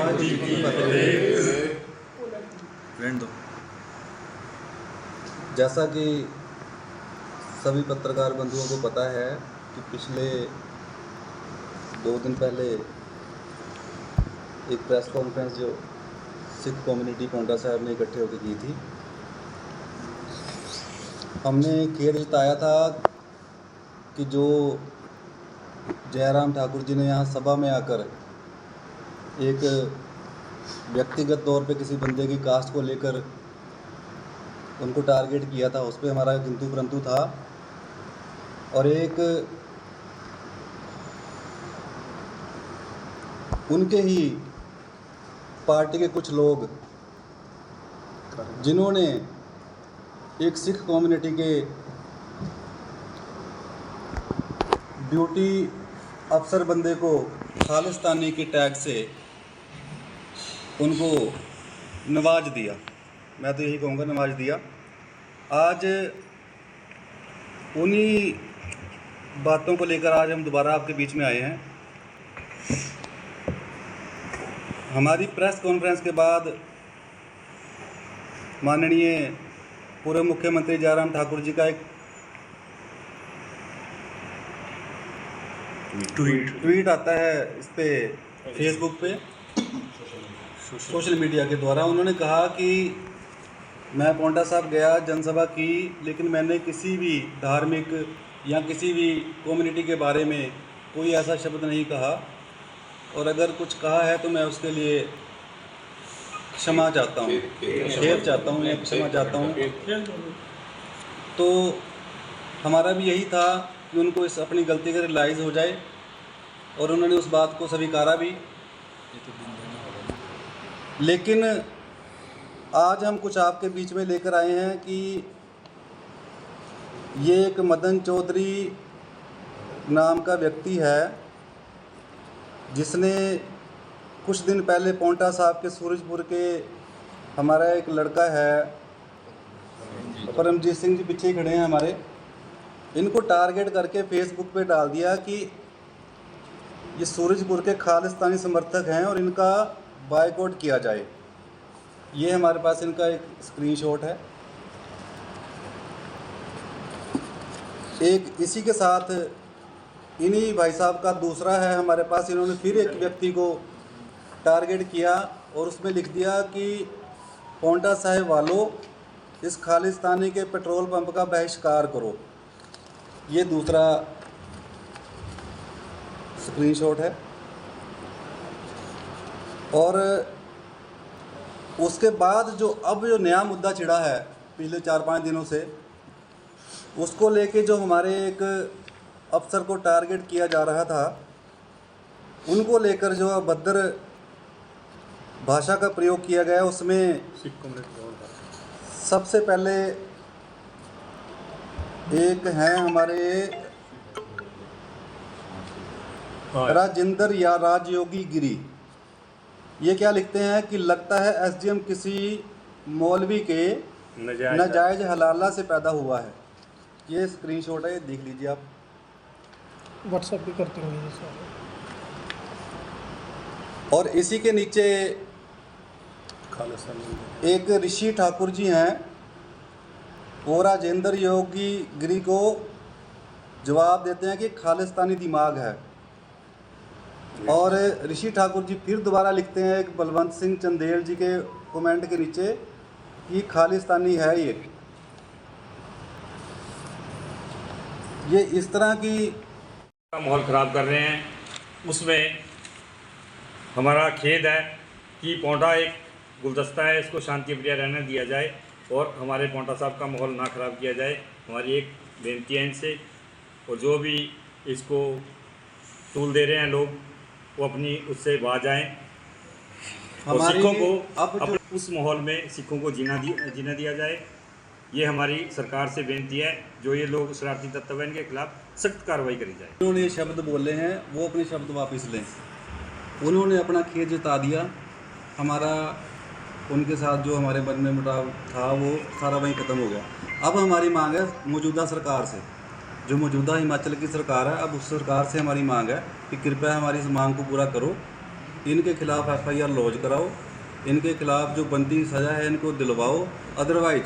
वाहिगुरू जी की फतेह। रहने दो। जैसा कि सभी पत्रकार बंधुओं को पता है कि पिछले 2 दिन पहले एक प्रेस कॉन्फ्रेंस जो सिख कम्युनिटी पोंटा साहब ने इकट्ठे होकर की थी, हमने खेद जताया था कि जो जयराम ठाकुर जी ने यहाँ सभा में आकर एक व्यक्तिगत तौर पे किसी बंदे की कास्ट को लेकर उनको टारगेट किया था, उस पर हमारा किंतु परंतु था। और एक उनके ही पार्टी के कुछ लोग जिन्होंने एक सिख कम्युनिटी के ड्यूटी अफसर बंदे को खालिस्तानी के टैग से उनको नवाज दिया, मैं तो यही कहूँगा नवाज दिया। आज उन्हीं बातों को लेकर आज हम दोबारा आपके बीच में आए हैं। हमारी प्रेस कॉन्फ्रेंस के बाद माननीय पूर्व मुख्यमंत्री जयराम ठाकुर जी का एक ट्वीट आता है इस पे फेसबुक पे सोशल मीडिया के द्वारा। उन्होंने कहा कि मैं पोंटा साहब गया, जनसभा की, लेकिन मैंने किसी भी धार्मिक या किसी भी कम्युनिटी के बारे में कोई ऐसा शब्द नहीं कहा, और अगर कुछ कहा है तो मैं उसके लिए क्षमा चाहता हूँ, खेद चाहता हूँ या क्षमा चाहता हूँ। तो हमारा भी यही था कि उनको इस अपनी गलती का रियलाइज़ हो जाए, और उन्होंने उस बात को स्वीकारा भी। लेकिन आज हम कुछ आपके बीच में लेकर आए हैं कि ये एक मदन चौधरी नाम का व्यक्ति है जिसने कुछ दिन पहले पोंटा साहब के सूरजपुर के हमारा एक लड़का है परमजीत सिंह जी, पीछे खड़े हैं हमारे, इनको टारगेट करके फेसबुक पे डाल दिया कि ये सूरजपुर के खालिस्तानी समर्थक हैं और इनका बायकॉट किया जाए। ये हमारे पास इनका एक स्क्रीनशॉट है। एक इसी के साथ इन्हीं भाई साहब का दूसरा है हमारे पास, इन्होंने फिर एक व्यक्ति को टारगेट किया और उसमें लिख दिया कि पोंटा साहिब वालों, इस खालिस्तानी के पेट्रोल पंप का बहिष्कार करो। ये दूसरा स्क्रीनशॉट है। और उसके बाद जो नया मुद्दा छिड़ा है पिछले 4-5 दिनों से, उसको लेके जो हमारे एक अफसर को टारगेट किया जा रहा था, उनको लेकर जो अभद्र भाषा का प्रयोग किया गया, उसमें सबसे पहले एक हैं हमारे राजेंद्र या राजयोगी गिरी। ये क्या लिखते हैं कि लगता है एसडीएम किसी मौलवी के नाजायज हलाला से पैदा हुआ है। ये स्क्रीनशॉट है, ये देख लीजिए आप, व्हाट्सएप भी करते होंगे सर। और इसी के नीचे एक ऋषि ठाकुर जी हैं, वो राजेंद्र योगी गिरी को जवाब देते हैं कि खालिस्तानी दिमाग है। और ऋषि ठाकुर जी फिर दोबारा लिखते हैं एक बलवंत सिंह चंदेल जी के कमेंट के नीचे कि खालिस्तानी है ये इस तरह की माहौल ख़राब कर रहे हैं। उसमें हमारा खेद है कि पोंटा एक गुलदस्ता है, इसको शांति प्रिय रहने दिया जाए और हमारे पोंटा साहब का माहौल ना ख़राब किया जाए। हमारी एक बेनती है इनसे, और जो भी इसको टूल दे रहे हैं लोग, वो अपनी उससे बाज आएँ और सिखों को उस माहौल में सिखों को जीना दिया जाए। ये हमारी सरकार से बेनती है, जो ये लोग शरारती तत्व हैं, इनके खिलाफ सख्त कार्रवाई करी जाए। उन्होंने ये शब्द बोले हैं, वो अपने शब्द वापस लें। उन्होंने अपना खेद जता दिया। हमारा उनके साथ जो हमारे मन में मुटाव था वो सारा वहीं ख़त्म हो गया। अब हमारी मांग है मौजूदा सरकार से, जो मौजूदा हिमाचल की सरकार है, अब उस सरकार से हमारी मांग है कि कृपया हमारी इस मांग को पूरा करो। इनके खिलाफ FIR लॉन्च कराओ, इनके खिलाफ जो बनती सज़ा है इनको दिलवाओ। अदरवाइज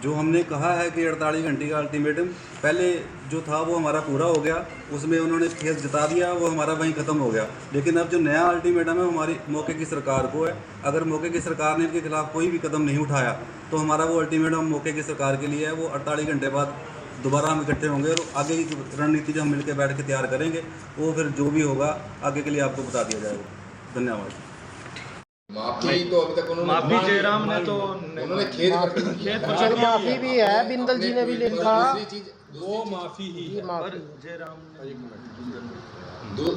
जो हमने कहा है कि 48 घंटे का अल्टीमेटम पहले जो था वो हमारा पूरा हो गया, उसमें उन्होंने केस जिता दिया, वो हमारा वहीं ख़त्म हो गया। लेकिन अब जो नया अल्टीमेटम है हमारी मौके की सरकार को है। अगर मौके की सरकार ने इनके खिलाफ कोई भी कदम नहीं उठाया तो हमारा वो अल्टीमेटम मौके की सरकार के लिए है। वो 48 घंटे बाद दोबारा हम इकट्ठे होंगे और आगे की रणनीति जो हम मिलकर बैठ के तैयार करेंगे वो फिर जो भी होगा आगे के लिए आपको बता दिया जाएगा। धन्यवाद। माफी तो अभी तक उन्होंने माफी जयराम ने तो उन्होंने खेद चल माफी भी है, बिंदल जी ने भी लिखा दूसरी चीज वो माफी ही ये माफी। जयराम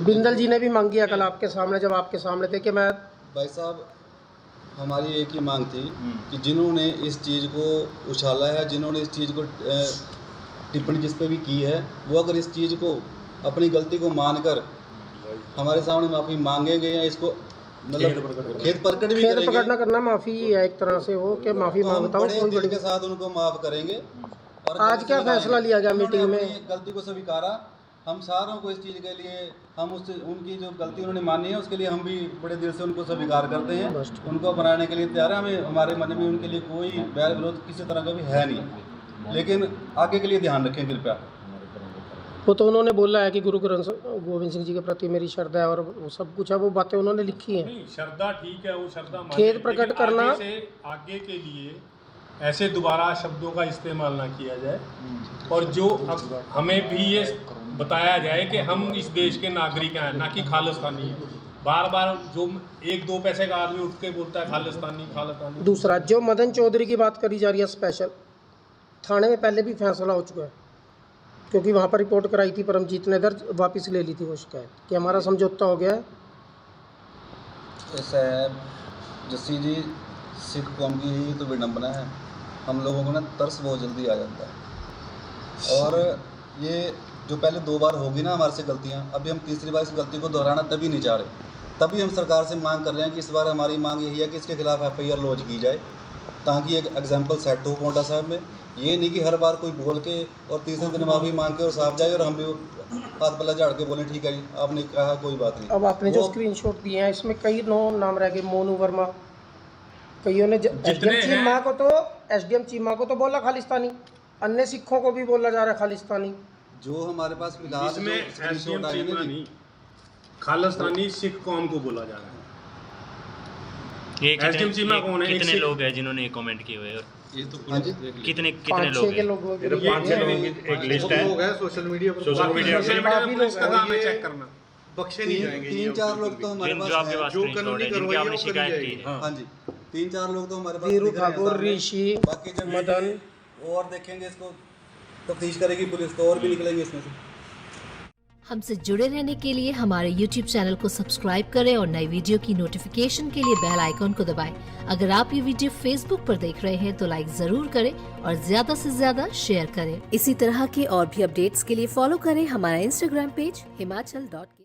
बिंदल जी ने भी मांगी है कल आपके सामने, जब आपके सामने थे कि मैं भाई साहब हमारी एक ही मांग थी कि जिन्होंने इस चीज़ को उछाला है, जिन्होंने इस चीज़ को टिप्पणी जिस पे भी की है, वो अगर इस चीज़ को अपनी गलती को मानकर हमारे सामने माफ़ी मांगेंगे या इसको मतलब खेद प्रकट भी खेद करेंगे प्रकट ना करना माफी ही है एक तरह से, वो कि माफी तो हम मांगता हूँ बड़े कोई दिल बड़ी। के साथ उनको माफ़ करेंगे। और आज क्या फैसला लिया गया मीटिंग में? उन्होंने अपनी गलती को स्वीकारा, हम सारों को इस चीज़ के लिए हम उससे उनकी जो गलती उन्होंने मानी है उसके लिए हम भी बड़े दिल से उनको स्वीकार करते हैं, उनको बनाने के लिए तैयार है। हमें हमारे मन में उनके लिए कोई बैर विरोध किसी तरह का भी है नहीं, लेकिन आगे के लिए ध्यान रखें कृपया। वो तो उन्होंने बोला है कि गुरु ग्रंथ गोविंद सिंह जी के प्रति मेरी श्रद्धा है और वो सब कुछ है, वो बातें उन्होंने लिखी हैं। नहीं, श्रद्धा ठीक है, वो श्रद्धा मान्य खेद है, प्रकट लेकिन करना- आगे से आगे के लिए ऐसे दोबारा शब्दों का इस्तेमाल ना किया जाए और जो अब हमें भी ये बताया जाए कि हम इस देश के नागरिक हैं, ना कि खालिस्तानी हैं। बार बार जो 1-2 पैसे का आदमी उठ के बोलता है खालिस्तानी खालिस्तानी। दूसरा जो मदन चौधरी की बात करी जा रही है स्पेशल, थाने में पहले भी फैसला हो चुका है, क्योंकि वहाँ पर रिपोर्ट कराई थी परमजीत ने, दर्ज वापस ले ली थी वो शिकायत कि हमारा समझौता हो गया है। ऐसा है जस्सी जी, सिख कौम की यही तो विडम्बना है, हम लोगों को ना तरस बहुत जल्दी आ जाता है। और ये जो पहले 2 बार होगी ना हमारे से गलतियाँ, अभी हम तीसरी बार इस गलती को दोहराना तभी नहीं चाह रहे, तभी हम सरकार से मांग कर रहे हैं कि इस बार हमारी मांग यही है कि इसके खिलाफ FIR लॉन्च की जाए, ताकि एक एग्जाम्पल सेट हो पोंटा साहब में। ये नहीं कि हर बार कोई बोल के और तीसरे दिन माफ़ी मांग के और साफ जाए और हम भी हाथ पल्ला झाड़ के बोले ठीक है जी आपने कहा कोई बात नहीं। अब आपने जो वो- स्क्रीनशॉट दिए हैं इसमें कई नाम रह गए, मोनू वर्मा, कईयों ने जितने SDM चीमा को तो SDM चीमा को तो बोला खालिस्तानी, अन्य सिखों को भी बोला जा रहा है खालिस्तानी। जो हमारे पास फिलहाल जो इसमें screenshot एसडीएम आए हैं चीमा ना जी, नहीं, खालिस्तानी सिख कौम को बोला जा रहा है। ये SDM चीमा कौन है? एक कितने से- लोग हैं जिन्होंने कमेंट किए हुए हैं? ये तो हाँ जी। कितने 5-6 लोग के हैं? लोग ये तो 5-6 लोगों की एक लिस्ट है। लोग हैं सोशल मीडिया पर सोशल मीडिया सोशल मीडिया में पुलिस का काम है चेक करना। बख्शे नहीं जाएंगे 3-4 लोग तो हमारे जिन पास जो आपके हैं। पास जो स्क्रीनशॉट कानूनी है, जिनकी कार्रवाई है, आपने वो करी शिकायत की जाएगी। है। हाँ जी, 3-4 लोग तो हमारे पास वीरू दिख रहे हैं ठाकुर, सामने। ऋषि, बाकी जब मदन। मीटिंग और देखेंगे इसको तफ्तीश करेगी पुलिस तो और भी निकलेंगे इसमें से। हमसे जुड़े रहने के लिए हमारे YouTube चैनल को सब्सक्राइब करें और नई वीडियो की नोटिफिकेशन के लिए बेल आइकॉन को दबाएं। अगर आप ये वीडियो Facebook पर देख रहे हैं तो लाइक जरूर करें और ज्यादा से ज्यादा शेयर करें। इसी तरह के और भी अपडेट्स के लिए फॉलो करें हमारा Instagram पेज himachal.ke।